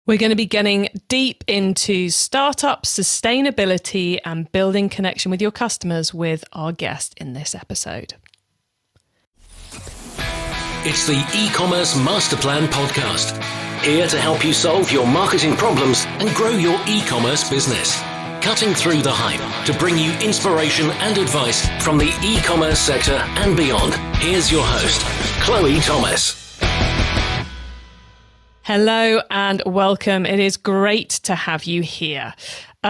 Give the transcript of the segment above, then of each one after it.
We're going to be getting deep into startup sustainability and building connection with your customers with our guest in this episode. It's the e-commerce master plan podcast, here to help you solve your marketing problems and grow your e-commerce business. Cutting through the hype to bring you inspiration and advice from the e-commerce sector and beyond. Here's your host, Chloe Thomas. Hello and welcome. It is great to have you here.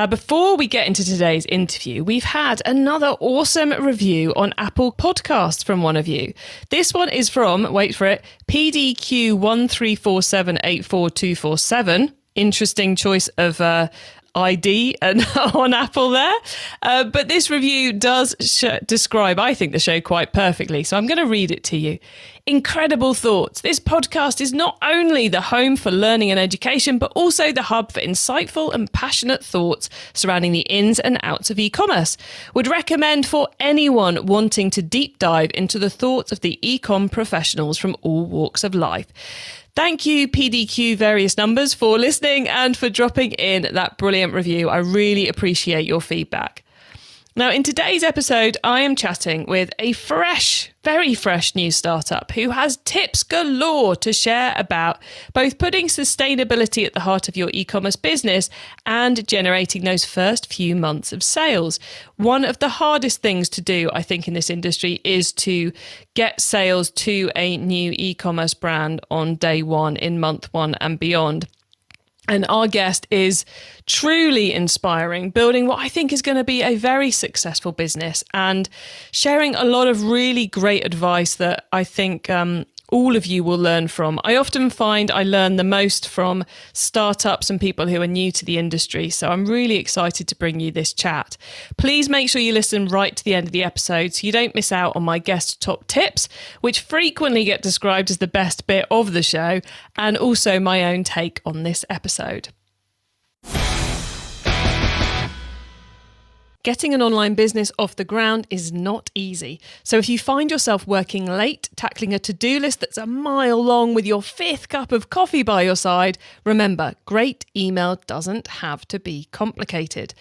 Before we get into today's interview, we've had another awesome review on Apple Podcasts from one of you. This one is from, wait for it, PDQ134784247. Interesting choice of ID and on Apple there. But this review does describe, I think, the show quite perfectly. So I'm going to read it to you. Incredible thoughts. This podcast is not only the home for learning and education, but also the hub for insightful and passionate thoughts surrounding the ins and outs of e-commerce. Would recommend for anyone wanting to deep dive into the thoughts of the e-com professionals from all walks of life. Thank you, PDQ various numbers, for listening and for dropping in that brilliant review. I really appreciate your feedback. Now, in today's episode, I am chatting with a very fresh new startup who has tips galore to share about both putting sustainability at the heart of your e-commerce business and generating those first few months of sales. One of the hardest things to do, I think, in this industry is to get sales to a new e-commerce brand on day one, in month one and beyond. And our guest is truly inspiring, building what I think is going to be a very successful business and sharing a lot of really great advice that I think all of you will learn from. I often find I learn the most from startups and people who are new to the industry. So I'm really excited to bring you this chat. Please make sure you listen right to the end of the episode so you don't miss out on my guest top tips, which frequently get described as the best bit of the show, and also my own take on this episode. Getting an online business off the ground is not easy. So if you find yourself working late, tackling a to-do list that's a mile long with your fifth cup of coffee by your side, remember, great email doesn't have to be complicated.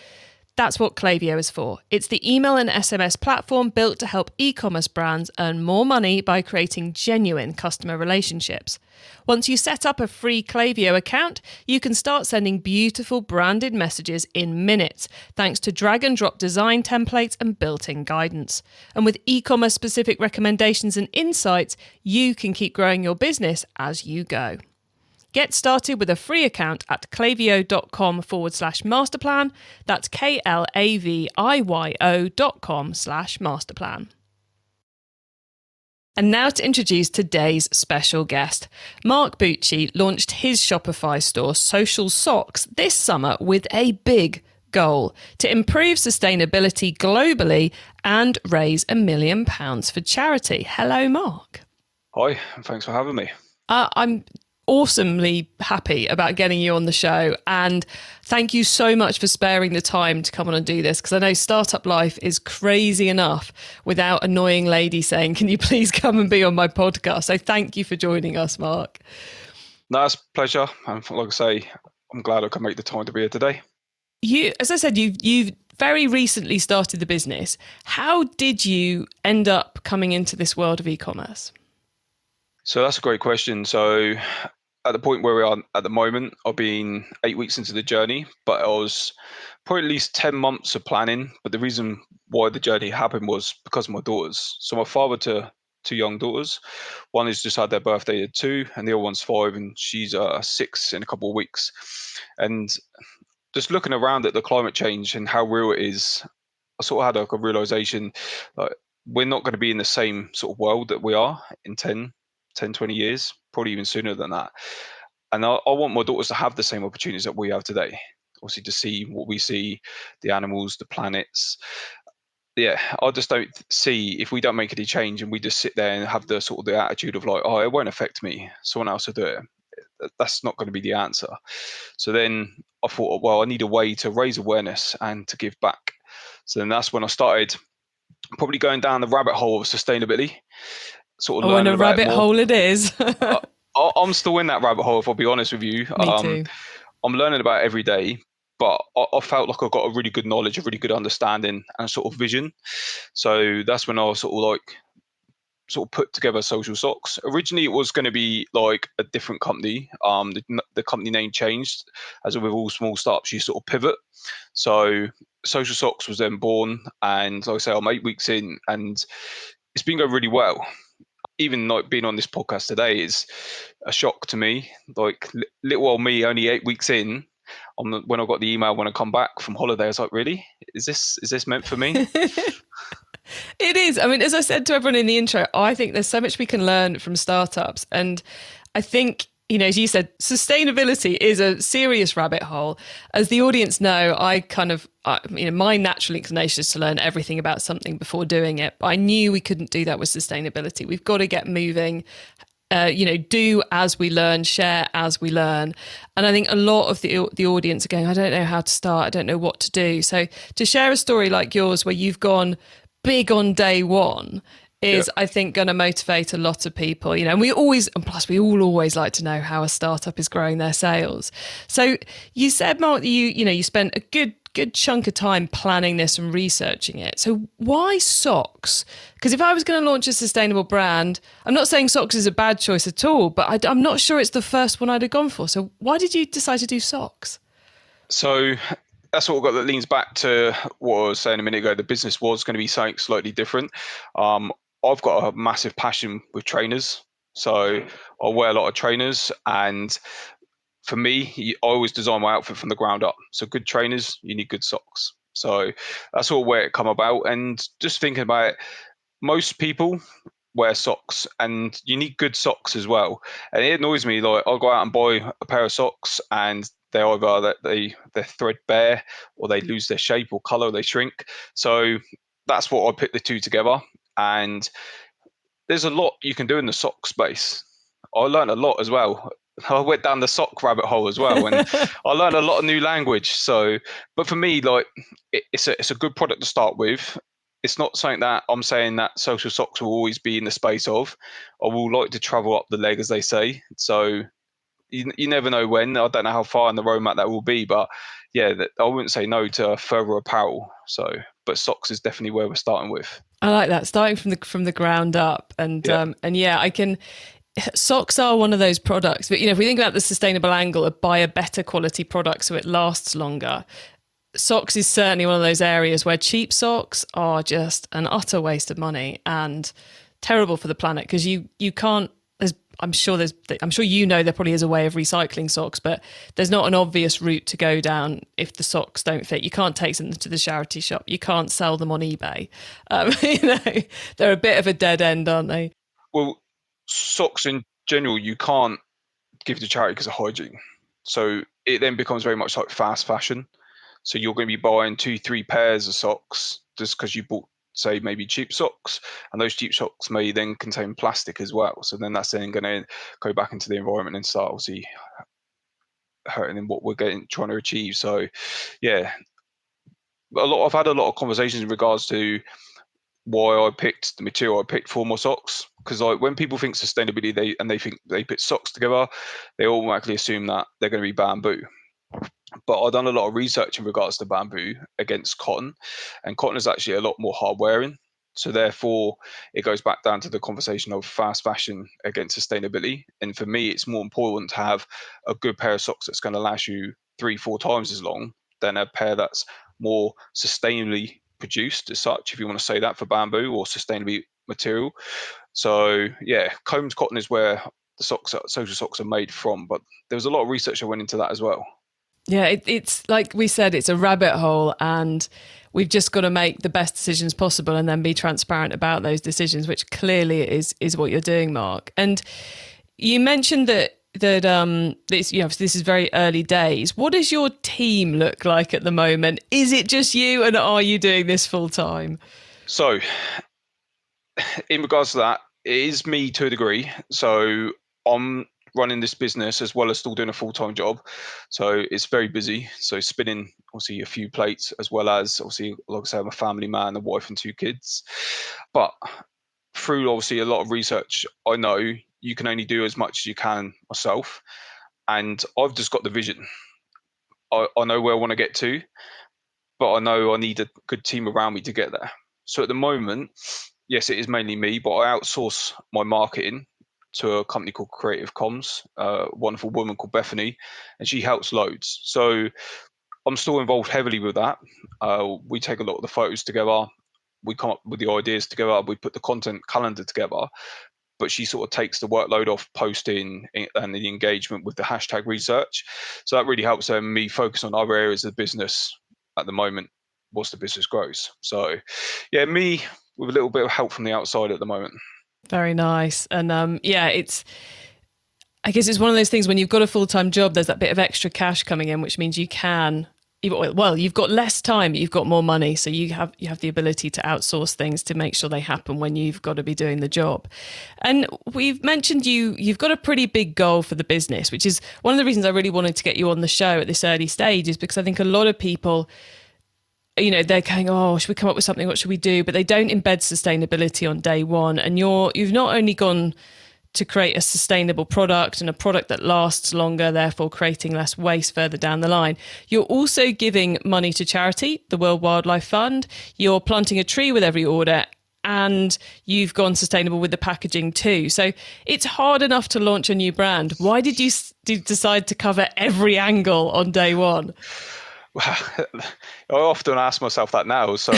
That's what Klaviyo is for. It's the email and SMS platform built to help e-commerce brands earn more money by creating genuine customer relationships. Once you set up a free Klaviyo account, you can start sending beautiful branded messages in minutes, thanks to drag and drop design templates and built-in guidance. And with e-commerce specific recommendations and insights, you can keep growing your business as you go. Get started with a free account at klaviyo.com/masterplan. That's KLAVIYO.com/masterplan. And now to introduce today's special guest. Marc Bucci launched his Shopify store, Social Socks, this summer with a big goal: to improve sustainability globally and raise £1 million for charity. Hello, Marc. Hi, thanks for having me. I'm awesomely happy about getting you on the show, and thank you so much for sparing the time to come on and do this, because I know startup life is crazy enough without annoying lady saying, can you please come and be on my podcast? So thank you for joining us, Marc. No, it's a pleasure, and like I say, I'm glad I could make the time to be here today. As I said, you've very recently started the business. How did you end up coming into this world of e-commerce? So that's a great question. So at the point where we are at the moment, I've been 8 weeks into the journey, but I was probably at least 10 months of planning. But the reason why the journey happened was because of my daughters. So my father to two young daughters. One has just had their birthday at 2, and the other one's 5, and she's 6 in a couple of weeks. And just looking around at the climate change and how real it is, I sort of had a realization that we're not going to be in the same sort of world that we are in 10, 20 years, probably even sooner than that. And I want my daughters to have the same opportunities that we have today. Obviously, to see what we see, the animals, the planets. Yeah, I just don't see, if we don't make any change and we just sit there and have the sort of the attitude of like, oh, it won't affect me, someone else will do it. That's not going to be the answer. So then I thought, well, I need a way to raise awareness and to give back. So then that's when I started probably going down the rabbit hole of sustainability. Sort of in a rabbit hole it is. I'm still in that rabbit hole, if I'll be honest with you. Me too. I'm learning about it every day, but I felt like I got a really good knowledge, a really good understanding and sort of vision. So that's when I was sort of put together Social Socks. Originally, it was going to be like a different company. The company name changed, as with all small startups, you sort of pivot. So Social Socks was then born, and like I say, I'm 8 weeks in, and it's been going really well. Even like being on this podcast today is a shock to me. Like little old me, only 8 weeks in. When I got the email when I come back from holiday, I was like, "Really? Is this meant for me?" It is. I mean, as I said to everyone in the intro, I think there's so much we can learn from startups. And I think, as you said, sustainability is a serious rabbit hole. As the audience know, my natural inclination is to learn everything about something before doing it. But I knew we couldn't do that with sustainability. We've got to get moving. Do as we learn, share as we learn. And I think a lot of the audience are going, I don't know how to start, I don't know what to do. So to share a story like yours where you've gone big on day one is, I think, going to motivate a lot of people, and we all always like to know how a startup is growing their sales. So you said, Mark, that you spent a good chunk of time planning this and researching it. So why socks? Because if I was going to launch a sustainable brand, I'm not saying socks is a bad choice at all, but I'm not sure it's the first one I'd have gone for. So why did you decide to do socks? So that's what that leans back to what I was saying a minute ago. The business was going to be something slightly different. I've got a massive passion with trainers. So I wear a lot of trainers, and for me, I always design my outfit from the ground up. So good trainers, you need good socks. So that's all where it come about. And just thinking about it, most people wear socks, and you need good socks as well. And it annoys me, like I'll go out and buy a pair of socks, and they're threadbare, or they lose their shape or color, they shrink. So that's what I put the two together. And there's a lot you can do in the sock space. I learned a lot as well. I went down the sock rabbit hole as well, and I learned a lot of new language. So, but for me, like it's a good product to start with. It's not something that I'm saying that Social Socks will always be in the space of. I will like to travel up the leg, as they say. So you never know when. I don't know how far in the roadmap that will be, but yeah, I wouldn't say no to further apparel. So, but socks is definitely where we're starting with. I like that, starting from the ground up, and I can. Socks are one of those products, but if we think about the sustainable angle of buy a better quality product so it lasts longer, socks is certainly one of those areas where cheap socks are just an utter waste of money and terrible for the planet, because you can't. I'm sure there probably is a way of recycling socks, but there's not an obvious route to go down if the socks don't fit. You can't take them to the charity shop. You can't sell them on eBay. They're a bit of a dead end, aren't they? Well, socks in general, you can't give to charity because of hygiene. So it then becomes very much like fast fashion. So you're going to be buying 2-3 pairs of socks just because you bought, say, maybe cheap socks, and those cheap socks may then contain plastic as well. So then that's then going to go back into the environment and start obviously hurting in what we're trying to achieve. So yeah, I've had a lot of conversations in regards to why I picked the material I picked for my socks, because like when people think sustainability, they think they put socks together, they automatically assume that they're going to be bamboo. But I've done a lot of research in regards to bamboo against cotton, and cotton is actually a lot more hard wearing. So therefore, it goes back down to the conversation of fast fashion against sustainability. And for me, it's more important to have a good pair of socks that's going to last you 3-4 times as long than a pair that's more sustainably produced, as such, if you want to say that, for bamboo or sustainably material. So yeah, combed cotton is where the social socks are made from. But there was a lot of research that went into that as well. Yeah, it's like we said, it's a rabbit hole, and we've just got to make the best decisions possible and then be transparent about those decisions, which clearly is what you're doing, Mark. And you mentioned that this is very early days. What does your team look like at the moment? Is it just you, and are you doing this full time? So in regards to that, it is me to a degree. So I'm running this business as well as still doing a full-time job. So it's very busy. So spinning obviously a few plates, as well as obviously, like I say, I'm a family man, a wife and 2 kids. But through obviously a lot of research, I know you can only do as much as you can myself. And I've just got the vision. I know where I want to get to, but I know I need a good team around me to get there. So at the moment, yes, it is mainly me, but I outsource my marketing to a company called Creative Comms, a wonderful woman called Bethany, and she helps loads. So I'm still involved heavily with that. We take a lot of the photos together. We come up with the ideas together. We put the content calendar together. But she sort of takes the workload off posting and the engagement with the hashtag research. So that really helps me focus on other areas of the business at the moment whilst the business grows. So yeah, me with a little bit of help from the outside at the moment. Very nice. And I guess it's one of those things when you've got a full-time job, there's that bit of extra cash coming in, which means you've got less time, but you've got more money. So you have the ability to outsource things to make sure they happen when you've got to be doing the job. And we've mentioned you've got a pretty big goal for the business, which is one of the reasons I really wanted to get you on the show at this early stage, is because I think a lot of people, they're going, oh, should we come up with something? What should we do? But they don't embed sustainability on day one. And you've not only gone to create a sustainable product and a product that lasts longer, therefore creating less waste further down the line. You're also giving money to charity, the World Wildlife Fund. You're planting a tree with every order, and you've gone sustainable with the packaging too. So it's hard enough to launch a new brand. Why did you decide to cover every angle on day one? Well, I often ask myself that now. So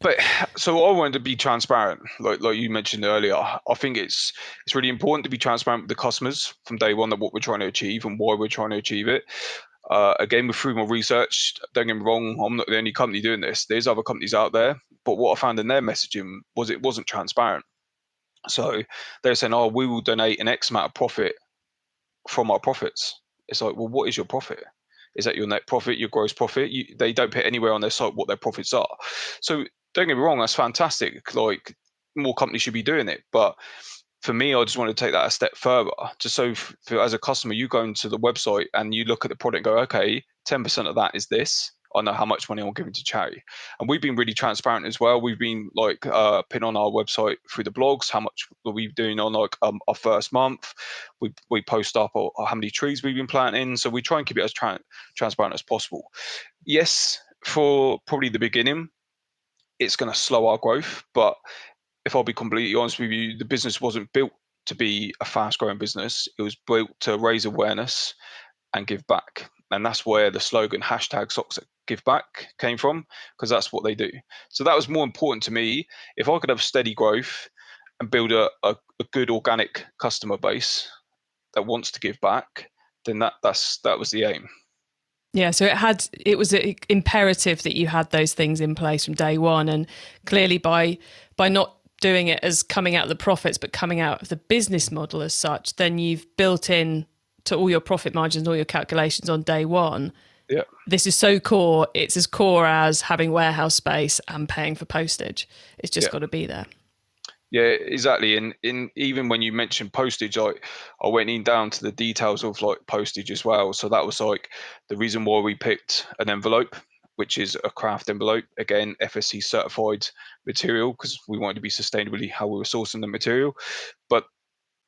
But so I wanted to be transparent, like you mentioned earlier. I think it's really important to be transparent with the customers from day one, that what we're trying to achieve and why we're trying to achieve it. Again, through my research, don't get me wrong, I'm not the only company doing this. There's other companies out there, but what I found in their messaging was it wasn't transparent. So they're saying, "Oh, we will donate an X amount of profit from our profits." It's like, well, what is your profit? Is that your net profit, your gross profit? They don't put anywhere on their site what their profits are. So don't get me wrong, that's fantastic. Like, more companies should be doing it. But for me, I just want to take that a step further. Just so as a customer, you go into the website and you look at the product and go, okay, 10% of that is this. I know how much money I'm giving to charity. And we've been really transparent as well. We've been like putting on our website through the blogs how much we're doing on like our first month. We post up how many trees we've been planting. So we try and keep it as transparent as possible. Yes, for probably the beginning, it's going to slow our growth. But if I'll be completely honest with you, the business wasn't built to be a fast growing business. It was built to raise awareness and give back. And that's where the slogan hashtag socks that give back came from, because that's what they do. So that was more important to me. If I could have steady growth and build a good organic customer base that wants to give back, then that was the aim. Yeah, so it was imperative that you had those things in place from day one. And clearly by not doing it as coming out of the profits, but coming out of the business model as such, then you've built in to all your profit margins, all your calculations on day one. Yeah. This is so core. It's as core as having warehouse space and paying for postage. It's just got to be there. Yeah, exactly. And even when you mentioned postage, I went in down to the details of like postage as well. So that was like the reason why we picked an envelope, which is a craft envelope, again, FSC certified material, because we wanted to be sustainably how we were sourcing the material. But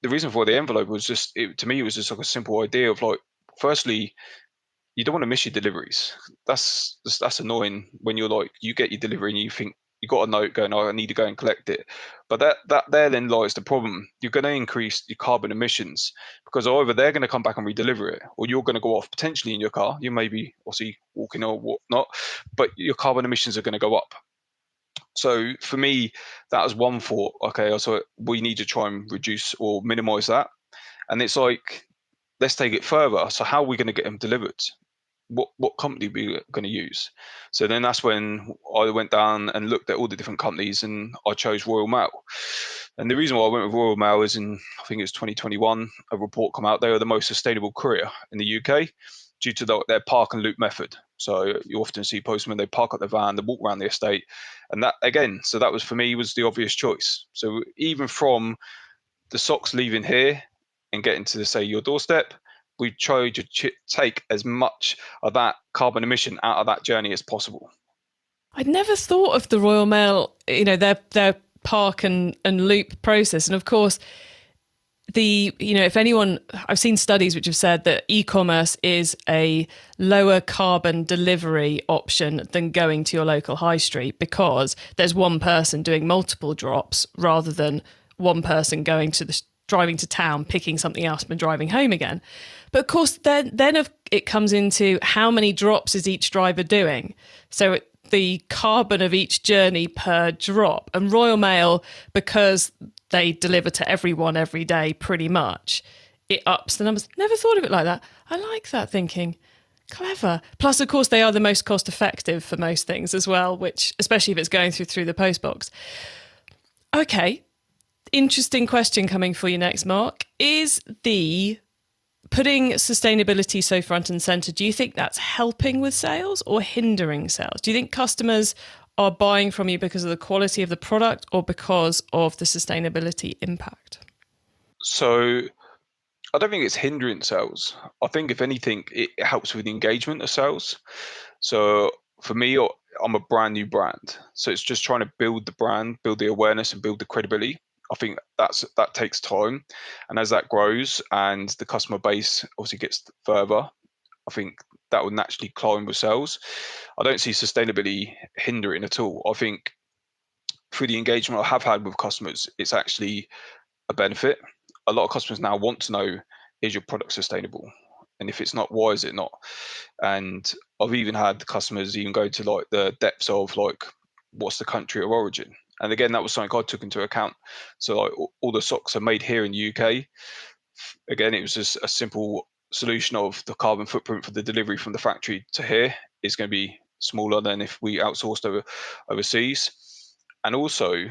the reason for the envelope was just, to me, it was just like a simple idea of like, firstly, you don't want to miss your deliveries. That's annoying when you're like, you get your delivery and you think you got a note going, oh, I need to go and collect it. But that there then lies the problem. You're going to increase your carbon emissions, because either they're going to come back and redeliver it, or you're going to go off potentially in your car. You may be obviously walking or whatnot, but your carbon emissions are going to go up. So for me, that was one thought. Okay, so we need to try and reduce or minimize that. And it's like, let's take it further. So how are we going to get them delivered? What company are we going to use? So then that's when I went down and looked at all the different companies, and I chose Royal Mail. And the reason why I went with Royal Mail is, I think it was 2021, a report come out. They were the most sustainable courier in the UK due to their park and loop method. So you often see postmen, they park up the van, they walk around the estate. And that, again, so that was, for me, was the obvious choice. So even from the socks leaving here and getting to, say, your doorstep, we try to take as much of that carbon emission out of that journey as possible. I'd never thought of the Royal Mail, their park and loop process. And of course, if anyone, I've seen studies which have said that e-commerce is a lower carbon delivery option than going to your local high street, because there's one person doing multiple drops rather than one person driving to town, picking something else and driving home again. But of course, then it comes into how many drops is each driver doing. So the carbon of each journey per drop, and Royal Mail, because they deliver to everyone every day pretty much, it ups the numbers. Never thought of it like that. I like that thinking. Clever. Plus, of course, they are the most cost effective for most things as well, which, especially if it's going through the post box. Okay. Interesting question coming for you next, Mark. Is the putting sustainability so front and center, do you think that's helping with sales or hindering sales? Do you think customers are buying from you because of the quality of the product or because of the sustainability impact? So I don't think it's hindering sales. I think if anything, it helps with the engagement of sales. So for me, I'm a brand new brand. So it's just trying to build the brand, build the awareness and build the credibility. I think that takes time. And as that grows and the customer base obviously gets further, I think that would naturally climb with sales. I don't see sustainability hindering at all. I think through the engagement I have had with customers, it's actually a benefit. A lot of customers now want to know, is your product sustainable? And if it's not, why is it not? And I've even had customers even go to like the depths of like, what's the country of origin? And again, that was something I took into account. So like all the socks are made here in the UK. Again, it was just a simple solution of the carbon footprint for the delivery from the factory to here is going to be smaller than if we outsourced overseas. And also,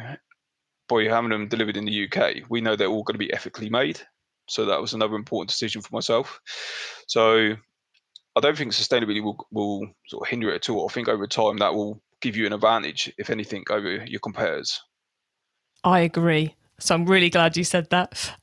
by having them delivered in the UK, we know they're all going to be ethically made. So that was another important decision for myself. So I don't think sustainability will sort of hinder it at all. I think over time that will give you an advantage, if anything, over your competitors. I agree. So I'm really glad you said that.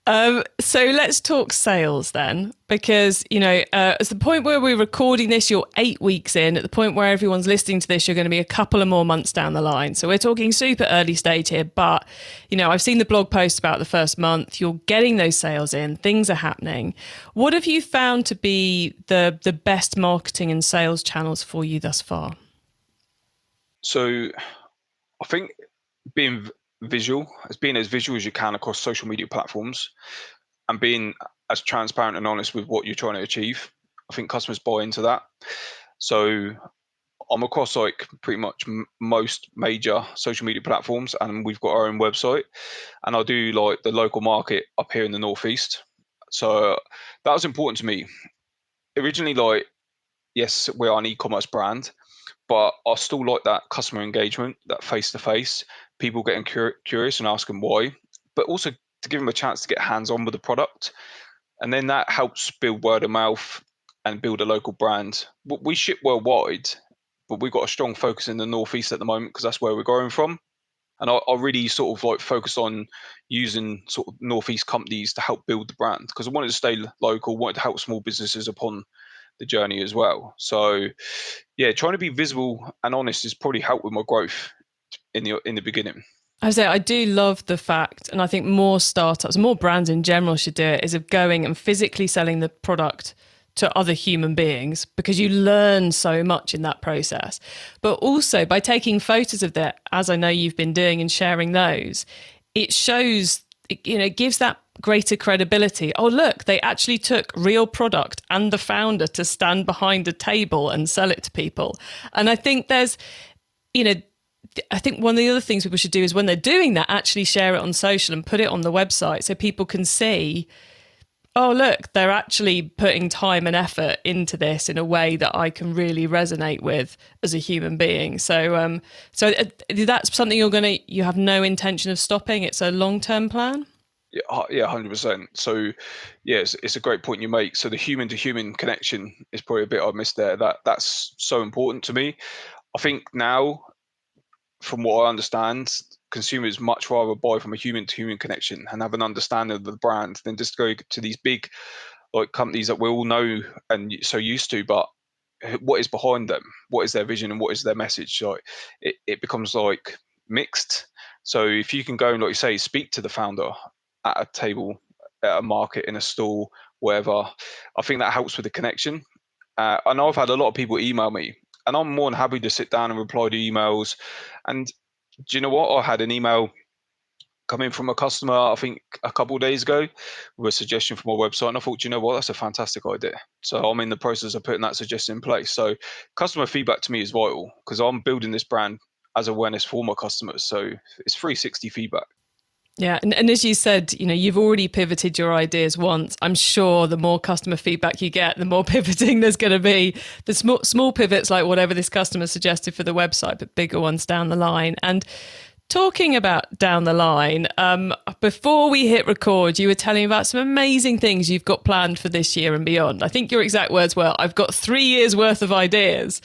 So let's talk sales then, because, at the point where we're recording this, you're 8 weeks in. At the point where everyone's listening to this, you're going to be a couple of more months down the line. So we're talking super early stage here. But, I've seen the blog post about the first month. You're getting those sales in. Things are happening. What have you found to be the best marketing and sales channels for you thus far? So I think being being as visual as you can across social media platforms and being as transparent and honest with what you're trying to achieve. I think customers buy into that. So I'm across like pretty much most major social media platforms, and we've got our own website, and I do like the local market up here in the Northeast. So that was important to me. Originally, like, yes, we are an e-commerce brand, but I still like that customer engagement, that face-to-face, people getting curious and asking why, but also to give them a chance to get hands-on with the product. And then that helps build word of mouth and build a local brand. We ship worldwide, but we've got a strong focus in the Northeast at the moment because that's where we're growing from. And I really sort of like focus on using sort of Northeast companies to help build the brand, because I wanted to stay local, wanted to help small businesses upon the journey as well. So yeah, trying to be visible and honest has probably helped with my growth in the beginning. I do love the fact, and I think more startups, more brands in general should do it, is of going and physically selling the product to other human beings, because you learn so much in that process. But also by taking photos of that, as I know you've been doing and sharing those, it shows, it gives that greater credibility. Oh, look, they actually took real product and the founder to stand behind a table and sell it to people. And I think I think one of the other things people should do is when they're doing that, actually share it on social and put it on the website so people can see, oh, look, they're actually putting time and effort into this in a way that I can really resonate with as a human being. So that's something you have no intention of stopping. It's a long-term plan. Yeah, 100%. So yes, it's a great point you make. So the human to human connection is probably a bit I missed there. That's so important to me. I think now, from what I understand, consumers much rather buy from a human to human connection and have an understanding of the brand than just go to these big like companies that we all know and so used to, but what is behind them, what is their vision and what is their message. Like it becomes like mixed. So if you can go and, like you say, speak to the founder at a table at a market, in a stall, wherever. I think that helps with the connection. I know I've had a lot of people email me, and I'm more than happy to sit down and reply to emails. And do you know what? I had an email come in from a customer, I think a couple of days ago, with a suggestion from my website. And I thought, do you know what? That's a fantastic idea. So I'm in the process of putting that suggestion in place. So customer feedback to me is vital, because I'm building this brand as awareness for my customers. So it's 360 feedback. Yeah, and as you said, you've already pivoted your ideas once. I'm sure the more customer feedback you get, the more pivoting there's going to be. The small pivots, like whatever this customer suggested for the website, but bigger ones down the line. And talking about down the line, before we hit record, you were telling me about some amazing things you've got planned for this year and beyond. I think your exact words were, I've got 3 years worth of ideas.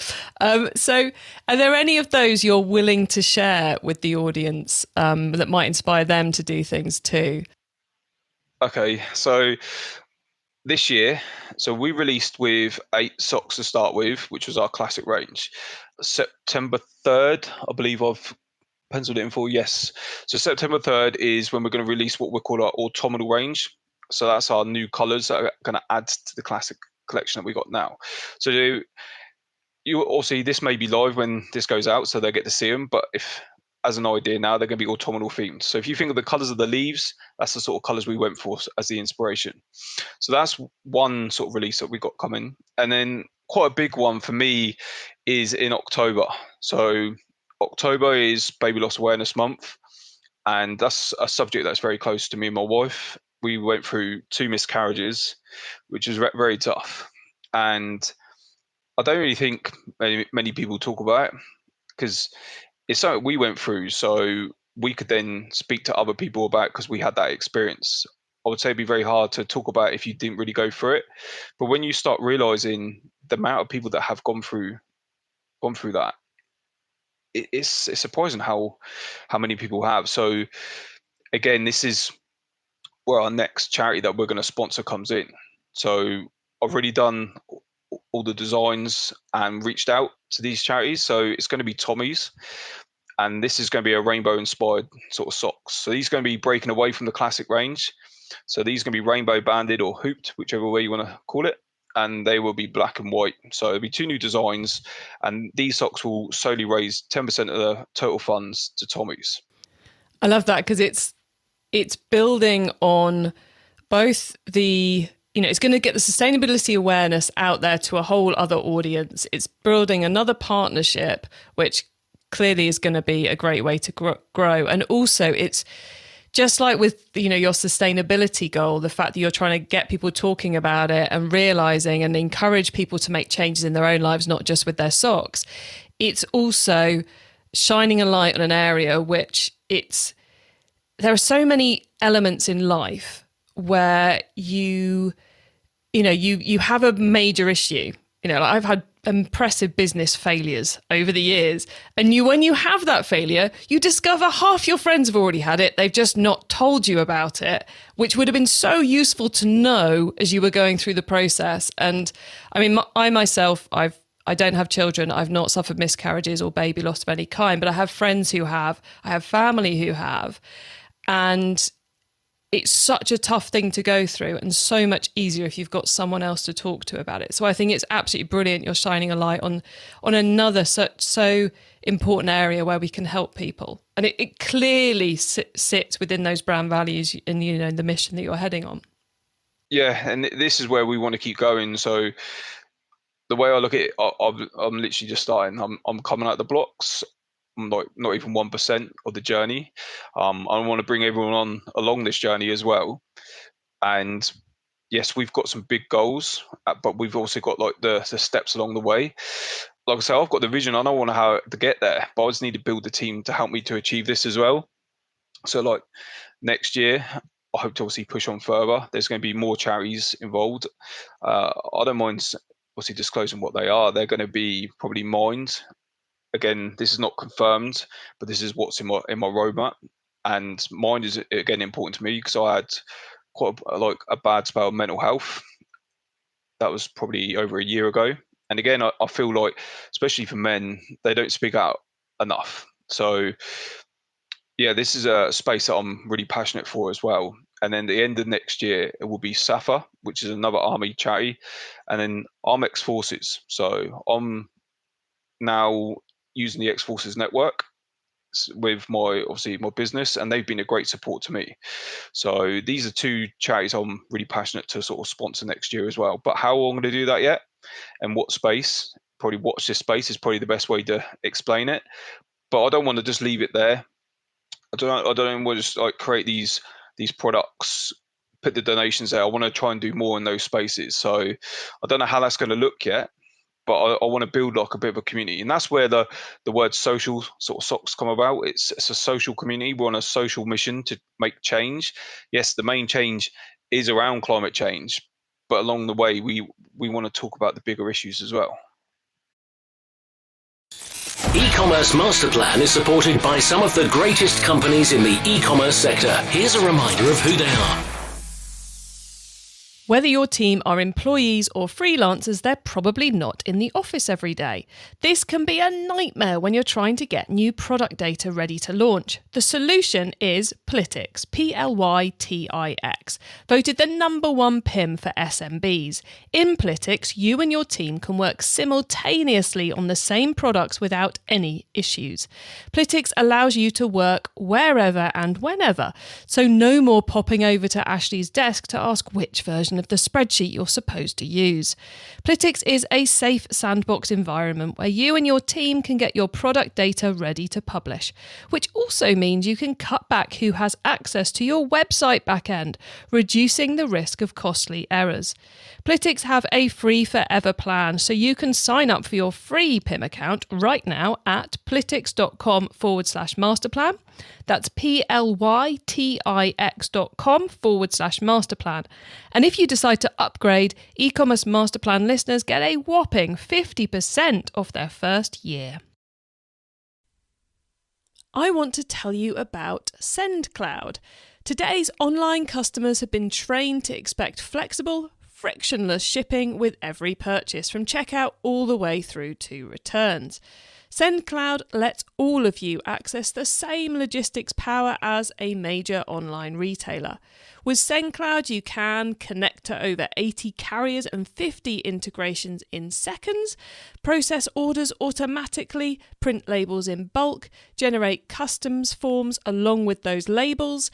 So are there any of those you're willing to share with the audience that might inspire them to do things too? Okay, so this year, so we released with 8 socks to start with, which was our classic range. September 3rd, I believe I've penciled it in for, yes. So September 3rd is when we're going to release what we call our autumnal range. So that's our new colours that are going to add to the classic collection that we got now. So you also, this may be live when this goes out, so they get to see them. But if, as an idea now, they're going to be autumnal themed. So if you think of the colours of the leaves, that's the sort of colours we went for as the inspiration. So that's one sort of release that we got coming. And then quite a big one for me is in October. So October is Baby Loss Awareness Month, and that's a subject that's very close to me and my wife. We went through 2 miscarriages, which is very tough. And I don't really think many people talk about it, because it's something we went through, so we could then speak to other people about, because we had that experience. I would say it'd be very hard to talk about if you didn't really go through it. But when you start realizing the amount of people that have gone through that, it's surprising how many people have. So again, this is where our next charity that we're going to sponsor comes in. So I've already done all the designs and reached out to these charities. So it's going to be Tommy's, and this is going to be a rainbow inspired sort of socks. So these are going to be breaking away from the classic range. So these are going to be rainbow banded or hooped, whichever way you want to call it. And they will be black and white. So it'll be 2 new designs, and these socks will solely raise 10% of the total funds to Tommy's. I love that, because it's building on both the, it's going to get the sustainability awareness out there to a whole other audience. It's building another partnership, which clearly is going to be a great way to grow. And also it's just like with, your sustainability goal, the fact that you're trying to get people talking about it and realizing and encourage people to make changes in their own lives, not just with their socks. It's also shining a light on an area which there are so many elements in life where you have a major issue. Like I've had impressive business failures over the years. And when you have that failure, you discover half your friends have already had it. They've just not told you about it, which would have been so useful to know as you were going through the process. And I mean, I myself, I don't have children. I've not suffered miscarriages or baby loss of any kind, but I have friends who have. I have family who have. And it's such a tough thing to go through, and so much easier if you've got someone else to talk to about it. So I think it's absolutely brilliant you're shining a light on another so important area where we can help people. And it clearly sits within those brand values and, the mission that you're heading on. Yeah, and this is where we want to keep going. So the way I look at it, I'm literally just starting. I'm coming out the blocks. I'm not even 1% of the journey. I want to bring everyone on along this journey as well. And yes, we've got some big goals, but we've also got like the steps along the way. Like I say, I've got the vision. I don't want how to get there, but I just need to build the team to help me to achieve this as well. So like next year, I hope to obviously push on further. There's going to be more charities involved. I don't mind obviously disclosing what they are. They're going to be probably Mind. Again, this is not confirmed, but this is what's in my roadmap. And Mind is again important to me because I had quite a bad spell of mental health. That was probably over a year ago. And again, I feel like, especially for men, they don't speak out enough. So yeah, this is a space that I'm really passionate for as well. And then the end of next year, it will be SAFA, which is another army charity, and then I'm ex-forces. So I'm now using the ex-forces network with my business, and they've been a great support to me. So these are two charities I'm really passionate to sort of sponsor next year as well. But how I'm going to do that yet, and what space? Probably watch this space is probably the best way to explain it. But I don't want to just leave it there. I don't want to just like create these products, put the donations there. I want to try and do more in those spaces. So I don't know how that's going to look yet, but I want to build like a bit of a community, and that's where the word social sort of socks come about. It's a social community. We're on a social mission to make change. Yes, the main change is around climate change, but along the way, we want to talk about the bigger issues as well. E-commerce Master Plan is supported by some of the greatest companies in the e-commerce sector. Here's a reminder of who they are. Whether your team are employees or freelancers, they're probably not in the office every day. This can be a nightmare when you're trying to get new product data ready to launch. The solution is Plytix, Plytix, voted the #1 PIM for SMBs. In Plytix, you and your team can work simultaneously on the same products without any issues. Plytix allows you to work wherever and whenever, so no more popping over to Ashley's desk to ask which version of the spreadsheet you're supposed to use. Plytix is a safe sandbox environment where you and your team can get your product data ready to publish, which also means you can cut back who has access to your website backend, reducing the risk of costly errors. Plytix have a free forever plan, so you can sign up for your free PIM account right now at plytix.com/masterplan. That's plytix.com/masterplan. And if you decide to upgrade, e-commerce Masterplan listeners get a whopping 50% off their first year. I want to tell you about SendCloud. Today's online customers have been trained to expect flexible, frictionless shipping with every purchase, from checkout all the way through to returns. SendCloud lets all of you access the same logistics power as a major online retailer. With SendCloud, you can connect to over 80 carriers and 50 integrations in seconds, process orders automatically, print labels in bulk, generate customs forms along with those labels,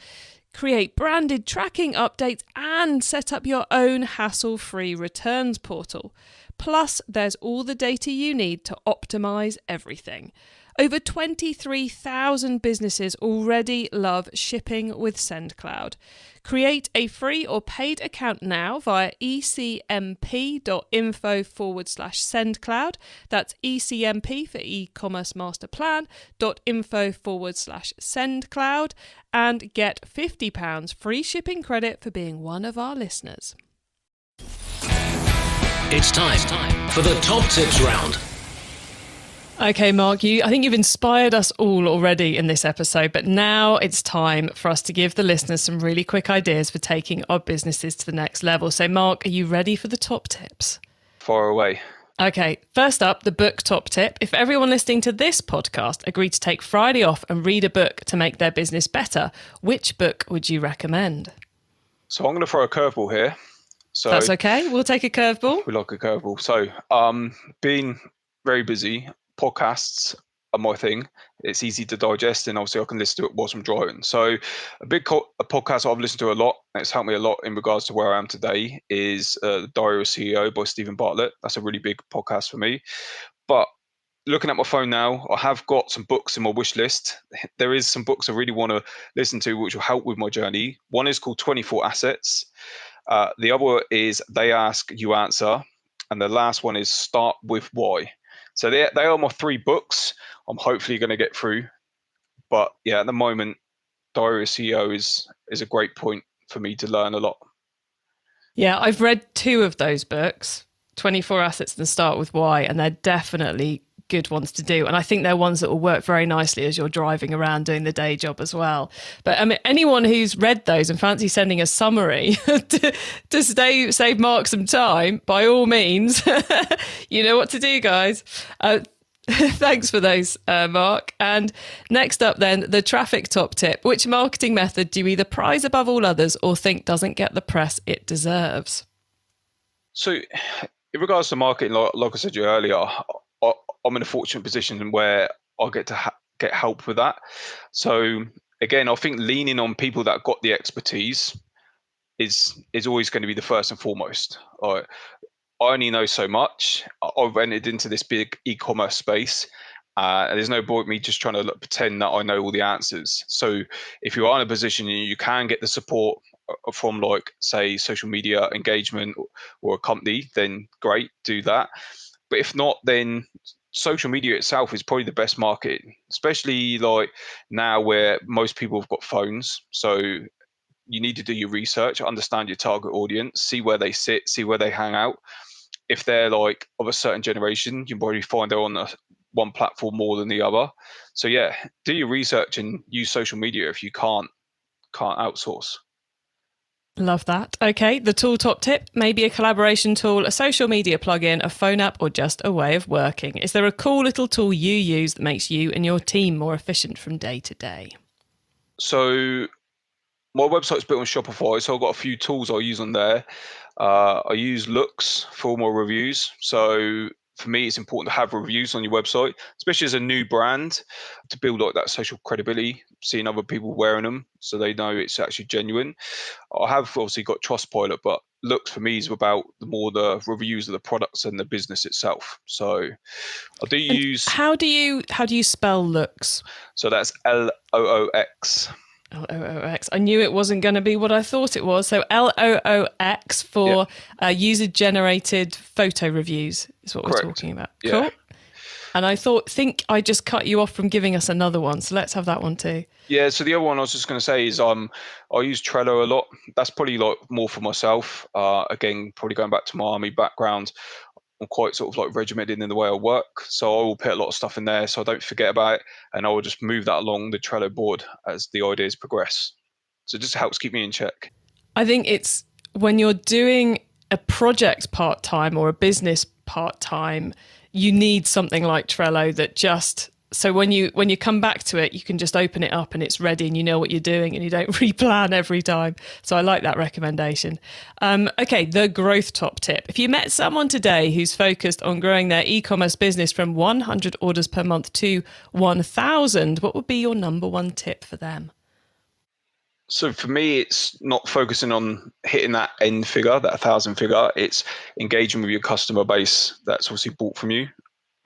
create branded tracking updates, and set up your own hassle-free returns portal. Plus, there's all the data you need to optimize everything. Over 23,000 businesses already love shipping with SendCloud. Create a free or paid account now via ecmp.info/SendCloud. That's ECMP for e-commerce master plan.info/SendCloud, and get £50 free shipping credit for being one of our listeners. It's time for the top tips round. Okay, Mark, I think you've inspired us all already in this episode, but now it's time for us to give the listeners some really quick ideas for taking our businesses to the next level. So, Mark, are you ready for the top tips? Far away. Okay, first up, the book top tip. If everyone listening to this podcast agreed to take Friday off and read a book to make their business better, which book would you recommend? So I'm going to throw a curveball here. So that's okay. We'll take a curveball. We like a curveball. So being very busy, podcasts are my thing. It's easy to digest, and obviously I can listen to it whilst I'm driving. So a podcast I've listened to a lot, and it's helped me a lot in regards to where I am today, is The Diary of a CEO by Stephen Bartlett. That's a really big podcast for me. But looking at my phone now, I have got some books in my wish list. There is some books I really want to listen to which will help with my journey. One is called 24 Assets. The other is They Ask, You Answer. And the last one is Start With Why. So they are my three books I'm hopefully going to get through. But yeah, at the moment, Diary of a CEO is a great point for me to learn a lot. Yeah, I've read two of those books, 24 Assets and Start With Why, and they're definitely good ones to do. And I think they're ones that will work very nicely as you're driving around doing the day job as well. But I mean, anyone who's read those and fancy sending a summary to save Mark some time, by all means, you know what to do, guys. Thanks for those, Mark. And next up then, the traffic top tip. Which marketing method do you either prize above all others or think doesn't get the press it deserves? So in regards to marketing, like I said to you earlier, I'm in a fortunate position where I get to get help with that. So again, I think leaning on people that got the expertise is always going to be the first and foremost. I only know so much. I've entered into this big e-commerce space. And there's no point me just trying to pretend that I know all the answers. So if you are in a position you can get the support from, like, say, social media engagement or a company, then great, do that. But if not, then social media itself is probably the best market, especially like now where most people have got phones. So you need to do your research, understand your target audience, see where they sit, see where they hang out. If they're like of a certain generation, you probably find they're on one platform more than the other. So yeah, do your research and use social media if you can't outsource. Love that. Okay, the tool top tip, maybe a collaboration tool, a social media plugin, a phone app, or just a way of working. Is there a cool little tool you use that makes you and your team more efficient from day to day? So my website's built on Shopify, so I've got a few tools I use on there. I use Looks for all my reviews. So for me, it's important to have reviews on your website, especially as a new brand, to build like that social credibility, seeing other people wearing them so they know it's actually genuine. I have obviously got Trustpilot, but Looks for me is about the reviews of the products and the business itself. So I do use. How do you spell Looks? So that's Loox. Loox. I knew it wasn't going to be what I thought it was. So Loox for user-generated photo reviews is what Correct. We're talking about. Yeah. Cool. And I think I just cut you off from giving us another one. So let's have that one too. Yeah. So the other one I was just going to say is I use Trello a lot. That's probably like more for myself. Again, probably going back to my army background. I'm quite sort of like regimented in the way I work. So I will put a lot of stuff in there so I don't forget about it. And I will just move that along the Trello board as the ideas progress. So it just helps keep me in check. I think it's when you're doing a project part-time or a business part-time, you need something like Trello that just... So when you come back to it, you can just open it up and it's ready and you know what you're doing and you don't replan every time. So I like that recommendation. Okay, the growth top tip. If you met someone today who's focused on growing their e-commerce business from 100 orders per month to 1,000, what would be your number one tip for them? So for me, it's not focusing on hitting that end figure, that 1,000 figure. It's engaging with your customer base that's obviously bought from you.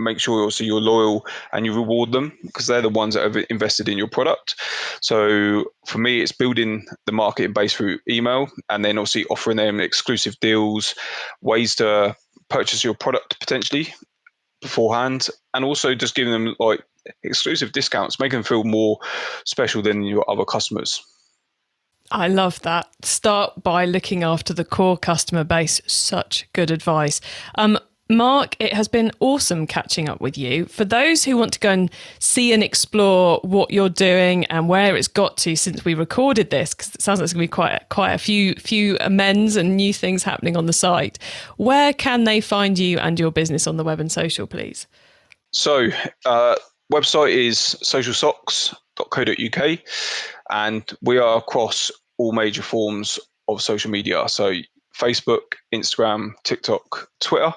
Make sure also you're loyal and you reward them because they're the ones that have invested in your product. So for me, it's building the marketing base through email and then obviously offering them exclusive deals, ways to purchase your product potentially beforehand, and also just giving them like exclusive discounts, making them feel more special than your other customers. I love that. Start by looking after the core customer base. Such good advice. Mark, it has been awesome catching up with you. For those who want to go and see and explore what you're doing and where it's got to since we recorded this, because it sounds like it's going to be quite a few amends and new things happening on the site, where can they find you and your business on the web and social, please? So website is socialsocks.co.uk and we are across all major forms of social media. So Facebook, Instagram, TikTok, Twitter.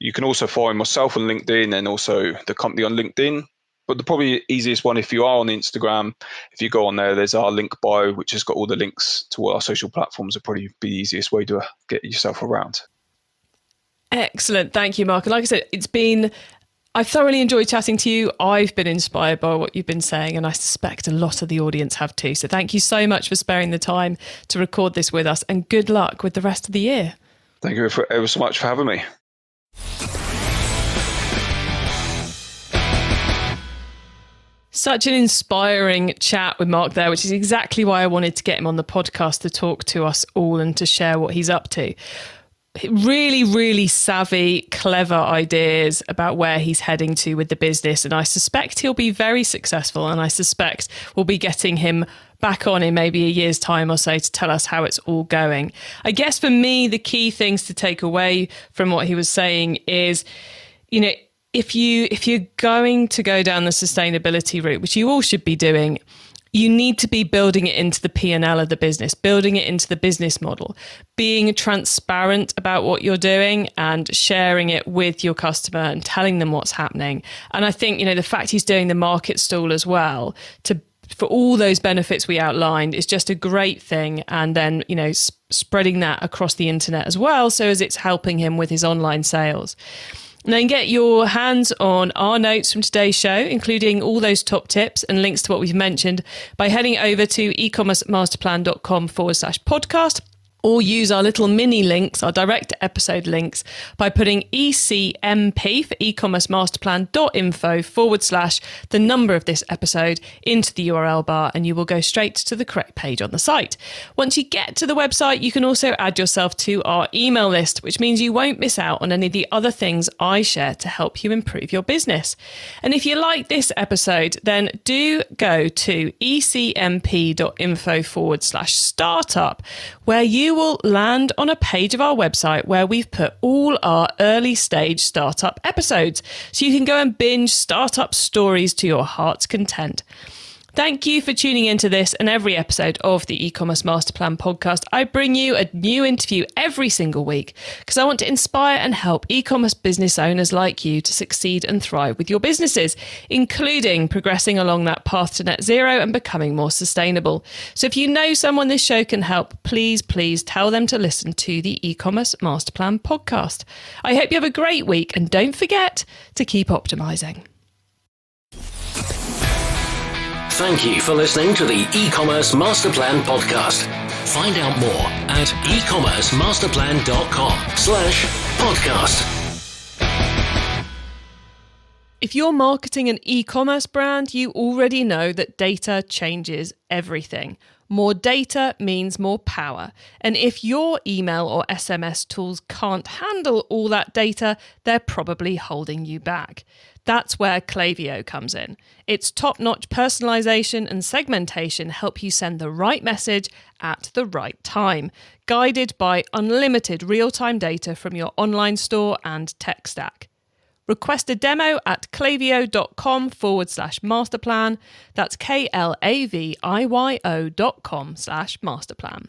You can also find myself on LinkedIn and also the company on LinkedIn. But the probably easiest one, if you are on Instagram, if you go on there, there's our link bio, which has got all the links to all our social platforms. It'll probably be the easiest way to get yourself around. Excellent. Thank you, Mark. And like I said, I thoroughly enjoyed chatting to you. I've been inspired by what you've been saying, and I suspect a lot of the audience have too. So thank you so much for sparing the time to record this with us, and good luck with the rest of the year. Thank you ever so much for having me. Such an inspiring chat with Mark there, which is exactly why I wanted to get him on the podcast to talk to us all and to share what he's up to. Really, really savvy, clever ideas about where he's heading to with the business. And I suspect he'll be very successful. And I suspect we'll be getting him back on in maybe a year's time or so to tell us how it's all going. I guess for me, the key things to take away from what he was saying is, if you're going to go down the sustainability route, which you all should be doing, you need to be building it into the P&L of the business, building it into the business model, being transparent about what you're doing and sharing it with your customer and telling them what's happening. And I think, the fact he's doing the market stall as well for all those benefits we outlined is just a great thing. And then, spreading that across the internet as well, so as it's helping him with his online sales. Now you can get your hands on our notes from today's show, including all those top tips and links to what we've mentioned, by heading over to ecommercemasterplan.com/podcast. Or use our little mini links, our direct episode links, by putting ECMP for ecommercemasterplan.info/ the number of this episode into the URL bar, and you will go straight to the correct page on the site. Once you get to the website, you can also add yourself to our email list, which means you won't miss out on any of the other things I share to help you improve your business. And if you like this episode, then do go to ecmp.info/startup, where you will land on a page of our website where we've put all our early stage startup episodes, so you can go and binge startup stories to your heart's content. Thank you for tuning into this and every episode of the E-commerce Master Plan podcast. I bring you a new interview every single week because I want to inspire and help e-commerce business owners like you to succeed and thrive with your businesses, including progressing along that path to net zero and becoming more sustainable. So if you know someone this show can help, please tell them to listen to the E-commerce Master Plan podcast. I hope you have a great week, and don't forget to keep optimizing. Thank you for listening to the E-commerce Master Plan podcast. Find out more at ecommercemasterplan.com/podcast. If you're marketing an e-commerce brand, you already know that data changes everything. More data means more power. And if your email or SMS tools can't handle all that data, they're probably holding you back. That's where Klaviyo comes in. Its top-notch personalization and segmentation help you send the right message at the right time, guided by unlimited real-time data from your online store and tech stack. Request a demo at klaviyo.com/masterplan. That's KLAVIYO.com/masterplan.